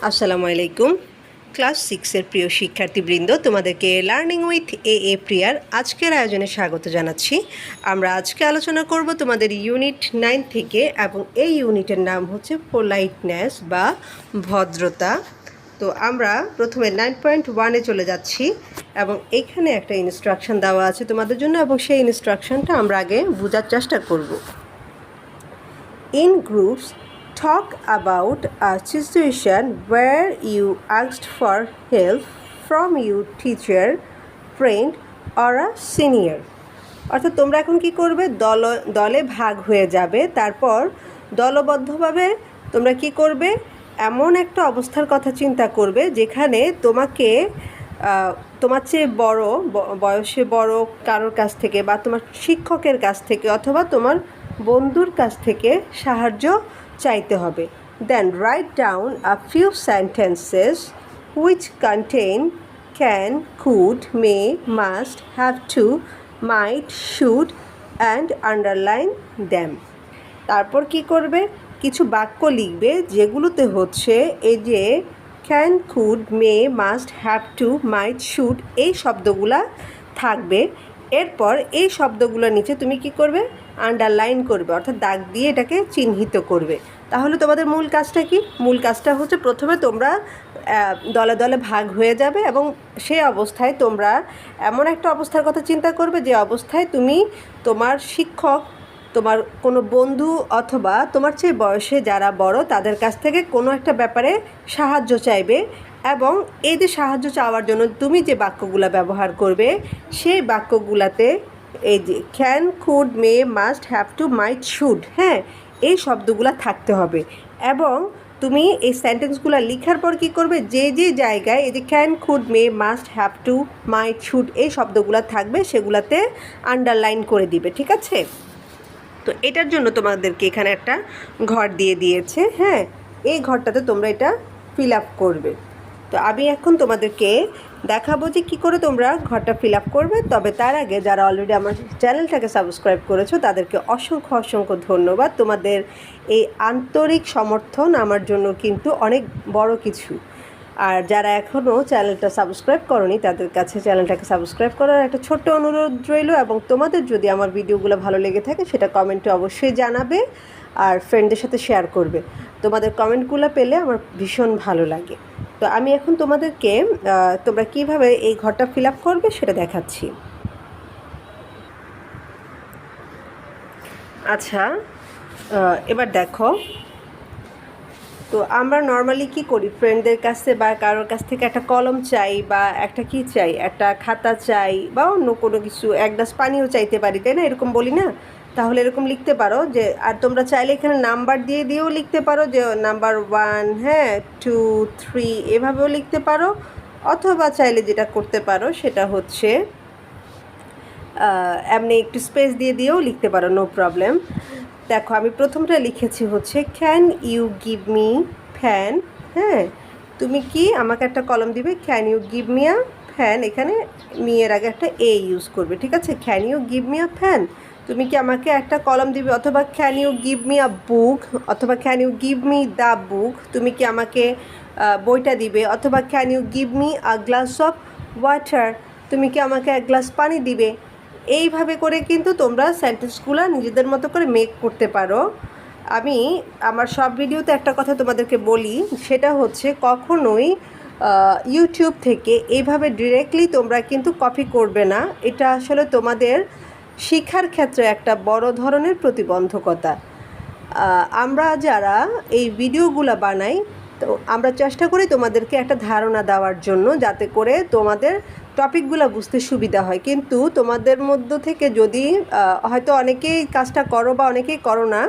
আসসালামু আলাইকুম। ক্লাস 6-এর প্রিয় শিক্ষার্থীবৃন্দ, তোমাদেরকে লার্নিং উইথ এ প্রিয়ার আজকের আয়োজনে স্বাগত জানাচ্ছি। আমরা আজকে আলোচনা করব তোমাদের ইউনিট 9 থেকে, এবং এই ইউনিটের নাম হচ্ছে পোলাইটনেস বা ভদ্রতা। তো আমরা প্রথমে 9.1-এ চলে যাচ্ছি, এবং এখানে একটা ইনস্ট্রাকশন দেওয়া আছে তোমাদের জন্য, এবং সেই ইনস্ট্রাকশনটা আমরা আগে বোঝার চেষ্টা করব। In groups, talk about a situation where you asked for help from your teacher, friend or a senior. অর্থাৎ তোমরা এখন কি করবে, দলে ভাগ হয়ে যাবে। তারপর দলবদ্ধভাবে তোমরা কি করবে, এমন একটা অবস্থার কথা চিন্তা করবে যেখানে তোমাকে তোমার চেয়ে বড়, বয়সে বড় কারোর কাছ থেকে, বা তোমার শিক্ষকের কাছ থেকে, অথবা তোমার বন্ধুর কাছ থেকে সাহায্য চাইতে হবে। Then write down a few sentences which contain can, could, may, must, have to, might, should and underline them. তারপর কি করবে, কিছু বাক্য লিখবে যেগুলোতে হচ্ছে এই যে can, could, may, must, have to, might, should এই শব্দগুলা থাকবে। এরপর এই শব্দগুলোর নিচে তুমি কি করবে, আন্ডারলাইন করবে, অর্থাৎ দাগ দিয়ে এটাকে চিহ্নিত করবে। তাহলে তোমাদের মূল কাজটা কি? মূল কাজটা হচ্ছে প্রথমে তোমরা দলে দলে ভাগ হয়ে যাবে, এবং সেই অবস্থায় তোমরা এমন একটা অবস্থার কথা চিন্তা করবে যে অবস্থায় তুমি তোমার শিক্ষক, তোমার কোনো বন্ধু অথবা তোমার চেয়ে বয়সে যারা বড় তাদের কাছ থেকে কোনো একটা ব্যাপারে সাহায্য চাইবে, এবং এই যে সাহায্য চাওয়ার জন্য তুমি যে বাক্যগুলো ব্যবহার করবে সেই বাক্যগুলোতে এই যে can, could, may, must, have to, might, should, হ্যাঁ, এই শব্দগুলো থাকতে হবে। এবং তুমি এই সেন্টেন্সগুলো লেখার পর কী করবে, যে যে জায়গায় এই যে can, could, may, must, have to, might, should এই শব্দগুলো থাকবে সেগুলোতে আন্ডারলাইন করে দিবে, ঠিক আছে? তো এটার জন্য তোমাদেরকে এখানে একটা ঘর দিয়ে দিয়েছে, হ্যাঁ, এই ঘরটাতে তোমরা এটা ফিল আপ করবে। তো আমি এখন তোমাদেরকে দেখাবো যে কী করে তোমরা ঘরটা ফিল আপ করবে। তবে তার আগে যারা অলরেডি আমার চ্যানেলটাকে সাবস্ক্রাইব করেছো তাদেরকে অসংখ্য অসংখ্য ধন্যবাদ। তোমাদের এই আন্তরিক সমর্থন আমার জন্য কিন্তু অনেক বড় কিছু। আর যারা এখনও চ্যানেলটা সাবস্ক্রাইব করনি তাদের কাছে চ্যানেলটাকে সাবস্ক্রাইব করার একটা ছোট্ট অনুরোধ রইল, এবং তোমাদের যদি আমার ভিডিওগুলো ভালো লেগে থাকে সেটা কমেন্টে অবশ্যই জানাবে, আর ফ্রেন্ডদের সাথে শেয়ার করবে। তোমাদের কমেন্টগুলো পেলে আমার ভীষণ ভালো লাগে। তো আমি এখন তোমাদেরকে তোমরা কিভাবে এই ঘরটা ফিল আপ করবে সেটা দেখাচ্ছি। আচ্ছা, এবার দেখো, তো আমরা নর্মালি কী করি, ফ্রেন্ডদের কাছে বা কারোর কাছ থেকে একটা কলম চাই, বা একটা কী চাই, একটা খাতা চাই, বা অন্য কোনো কিছু, এক গ্লাস পানিও চাইতে পারি, তাই না? এরকম বলি না? তাহলে এরকম লিখতে পারো যে, আর তোমরা চাইলে এখানে নাম্বার দিয়ে দিয়েও লিখতে পারো যে নাম্বার 1, হ্যাঁ, 2, 3 এভাবেও লিখতে পারো, অথবা চাইলে যেটা করতে পারো সেটা হচ্ছে এমনি একটু স্পেস দিয়ে দিয়েও লিখতে পারো, নো প্রবলেম। দেখো, আমি প্রথমটা লিখেছি হচ্ছে can you give me fan, হ্যাঁ, তুমি কি আমাকে একটা কলম দিবে, can you give me a fan, এখানে মি এর আগে একটা এ ইউজ করবে, ঠিক আছে? Can you give me a fan, তুমি কি আমাকে একটা কলম দিবে, অথবা can you give me a book, অথবা can you give me the book, তুমি কি আমাকে বইটা দিবে, অথবা can you give me a glass of water, তুমি কি আমাকে এক গ্লাস পানি দিবে। এইভাবে করে কিন্তু তোমরা সেন্টেন্সগুলো নিজেদের মতো করে মেক করতে পারো। আমি আমার সব ভিডিওতে একটা কথা তোমাদেরকে বলি, সেটা হচ্ছে কখনোই ইউটিউব থেকে এইভাবে ডিরেক্টলি তোমরা কিন্তু কপি করবে না। এটা আসলে তোমাদের শিক্ষার ক্ষেত্রে একটা বড় ধরনের প্রতিবন্ধকতা। আমরা যারা এই ভিডিওগুলো বানাই, তো আমরা চেষ্টা করি তোমাদেরকে একটা ধারণা দেওয়ার জন্য, যাতে করে তোমাদের টপিকগুলো বুঝতে সুবিধা হয়। কিন্তু তোমাদের মধ্য থেকে যদি হয়তো অনেকেই কাজটা করো বা অনেকেই করো না,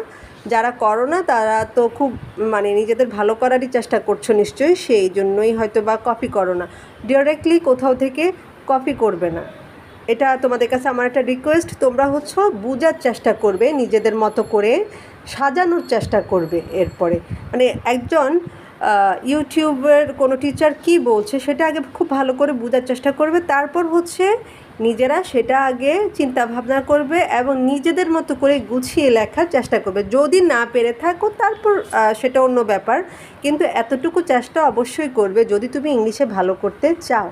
যারা করো না তারা তো খুব নিজেদের ভালো করারই চেষ্টা করছো নিশ্চয়ই, সেই জন্যই হয়তো বা কপি করো না। ডিরেক্টলি কোথাও থেকে কপি করবে না, এটা তোমাদের কাছে আমার একটা রিকোয়েস্ট। তোমরা হচ্ছে বোঝার চেষ্টা করবে, নিজেদের মতো করে সাজানোর চেষ্টা করবে। এরপরে একজন ইউটিউবের কোনো টিচার কি বলছে সেটা আগে খুব ভালো করে বোঝার চেষ্টা করবে, তারপর হচ্ছে নিজেরা সেটা আগে চিন্তা ভাবনা করবে এবং নিজেদের মতো করে গুছিয়ে লেখার চেষ্টা করবে। যদি না পেরে থাকো তারপর সেটা অন্য ব্যাপার, কিন্তু এতটুকু চেষ্টা অবশ্যই করবে যদি তুমি ইংলিশে ভালো করতে চাও।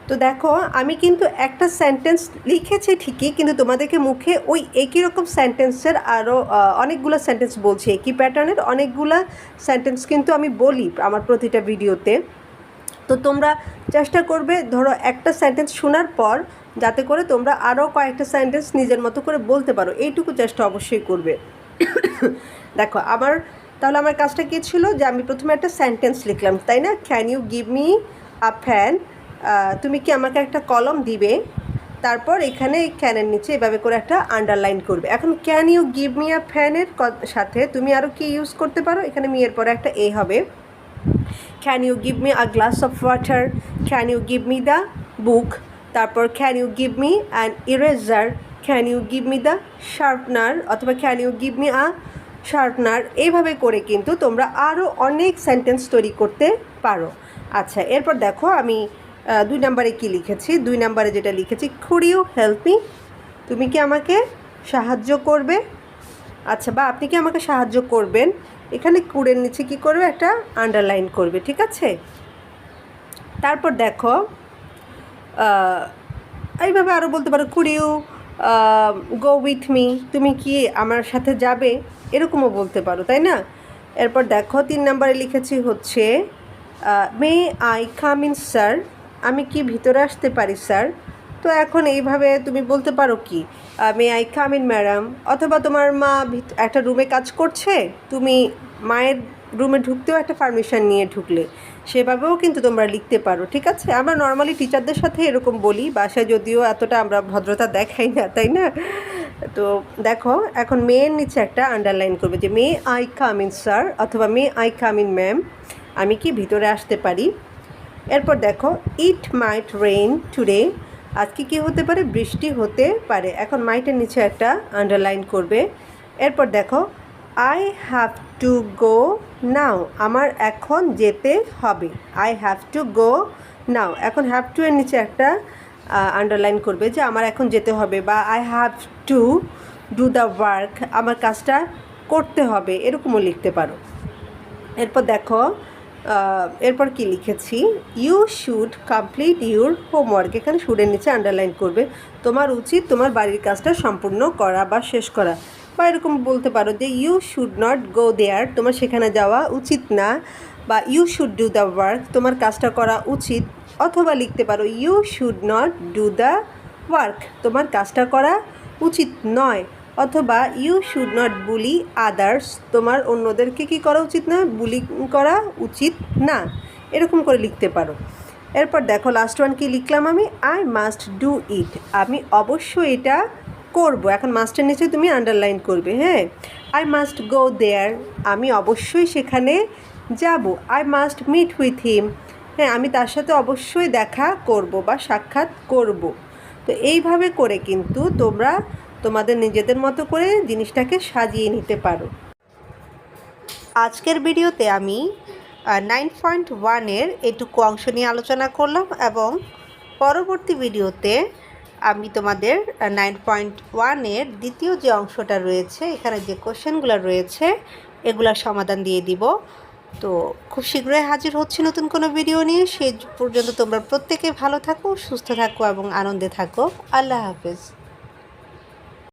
তো দেখো আমি কিন্তু একটা সেন্টেন্স লিখেছি ঠিকই, কিন্তু তোমাদেরকে মুখে ওই একই রকম সেন্টেন্সের আরও অনেকগুলো সেন্টেন্স বলছি, একই প্যাটার্নের অনেকগুলো সেন্টেন্স কিন্তু আমি বলি আমার প্রতিটা ভিডিওতে। তো তোমরা চেষ্টা করবে ধরো একটা সেন্টেন্স শোনার পর যাতে করে তোমরা আরও কয়েকটা সেন্টেন্স নিজের মতো করে বলতে পারো, এইটুকু চেষ্টা অবশ্যই করবে। দেখো তাহলে আমার কাজটা কী ছিল, যে আমি প্রথমে একটা সেন্টেন্স লিখলাম, তাই না? Can you give me a fan, তুমি কি আমাকে একটা কলম দিবে? তারপর এখানে ক্যানের নিচে এভাবে করে একটা আন্ডারলাইন করবে। এখন can you give me a ফ্যানের সাথে তুমি আরও কি ইউজ করতে পারো, এখানে মি এর পরে একটা এ হবে। Can you give me a glass of water, can you give me the book, তারপর can you give me an eraser, can you give me the sharpener, অথবা can you give me a sharpener. এইভাবে করে কিন্তু তোমরা আরও অনেক sentence তৈরি করতে পারো। আচ্ছা, এরপর দেখো আমি 2 নম্বরে কী লিখেছি। 2 নম্বরে যেটা লিখেছি, কুড ইউ হেল্প মি, তুমি কি আমাকে সাহায্য করবে? আচ্ছা, বা আপনি কি আমাকে সাহায্য করবেন? এখানে কুড়ের নিচে কী করবে, একটা আন্ডারলাইন করবে, ঠিক আছে? তারপর দেখো এইভাবে আরও বলতে পারো, could you go with me, তুমি কি আমার সাথে যাবে, এরকমও বলতে পারো, তাই না? এরপর দেখো 3 নম্বরে লিখেছি হচ্ছে may I come in sir, আমি কি ভিতরে আসতে পারি স্যার? তো এখন এইভাবে তুমি বলতে পারো কি, may I come in madam, অথবা তোমার মা একটা রুমে কাজ করছে, তুমি মায়ের রুমে ঢুকতেও একটা পারমিশন নিয়ে ঢুকলে, সেভাবেও কিন্তু তোমরা লিখতে পারো, ঠিক আছে? আমরা নর্মালি টিচারদের সাথে এরকম বলি বাসায়, যদিও এতটা আমরা ভদ্রতা দেখাই না, তাই না? তো দেখো এখন মেয়ের নিচে একটা আন্ডারলাইন করবে, যে may I come in sir অথবা may I come in ma'am, আমি কি ভিতরে আসতে পারি? এরপর দেখো ইট মাইট রেইন টুডে, আজকে কি হতে পারে, বৃষ্টি হতে পারে। এখন মাইটের নিচে একটা আন্ডারলাইন করবে। এরপর দেখো আই হ্যাভ টু গো নাও, আমার এখন যেতে হবে, আই হ্যাভ টু গো নাও। এখন হ্যাভ টু এর নিচে একটা আন্ডারলাইন করবে, যে আমার এখন যেতে হবে, বা I have to do the work, আমার কাজটা করতে হবে, এরকমও লিখতে পারো। এরপর দেখো এরপর কি লিখেছি, you should complete your homework, এখানে শুডের নিচে আন্ডারলাইন করবে, তোমার উচিত তোমার বাড়ির কাজটা সম্পূর্ণ করা বা শেষ করা। বা এরকম বলতে পারো যে you should not go there, তোমার সেখানে যাওয়া উচিত না, বা you should do the work, তোমার কাজটা করা উচিত। অথবা লিখতে পারো you should not do the work, তোমার কাজটা করা উচিত নয়। অথবা you should not bully others, তোমার অন্যদেরকে কী করা উচিত না, বুলি করা উচিত না, এরকম করে লিখতে পারো। এরপর দেখো লাস্ট ওয়ান কি লিখলাম আমি, আই মাস্ট ডু ইট, আমি অবশ্যই এটা করব। এখন মাস্টের নিচে তুমি আন্ডারলাইন করবে, হ্যাঁ। আই মাস্ট গো দেয়ার, আমি অবশ্যই সেখানে যাব। I must meet with him, হ্যাঁ আমি তার সাথে অবশ্যই দেখা করব বা সাক্ষাৎ করব। তো এইভাবে করে কিন্তু তোমরা তোমাদের নিজেদের মতো করে জিনিসটাকে সাজিয়ে নিতে পারো। আজকের ভিডিওতে আমি 9.1-এর এটুকু অংশ নিয়ে আলোচনা করলাম, এবং পরবর্তী ভিডিওতে আমি তোমাদের 9.1-এর দ্বিতীয় যে অংশটা রয়েছে, এখানে যে কোশ্চেনগুলো রয়েছে এগুলোর সমাধান দিয়ে দিব। তো খুব শীঘ্রই হাজির হচ্ছে নতুন কোনো ভিডিও নিয়ে। সেই পর্যন্ত তোমরা প্রত্যেকে ভালো থাকো, সুস্থ থাকো এবং আনন্দে থাকো। আল্লাহ হাফেজ।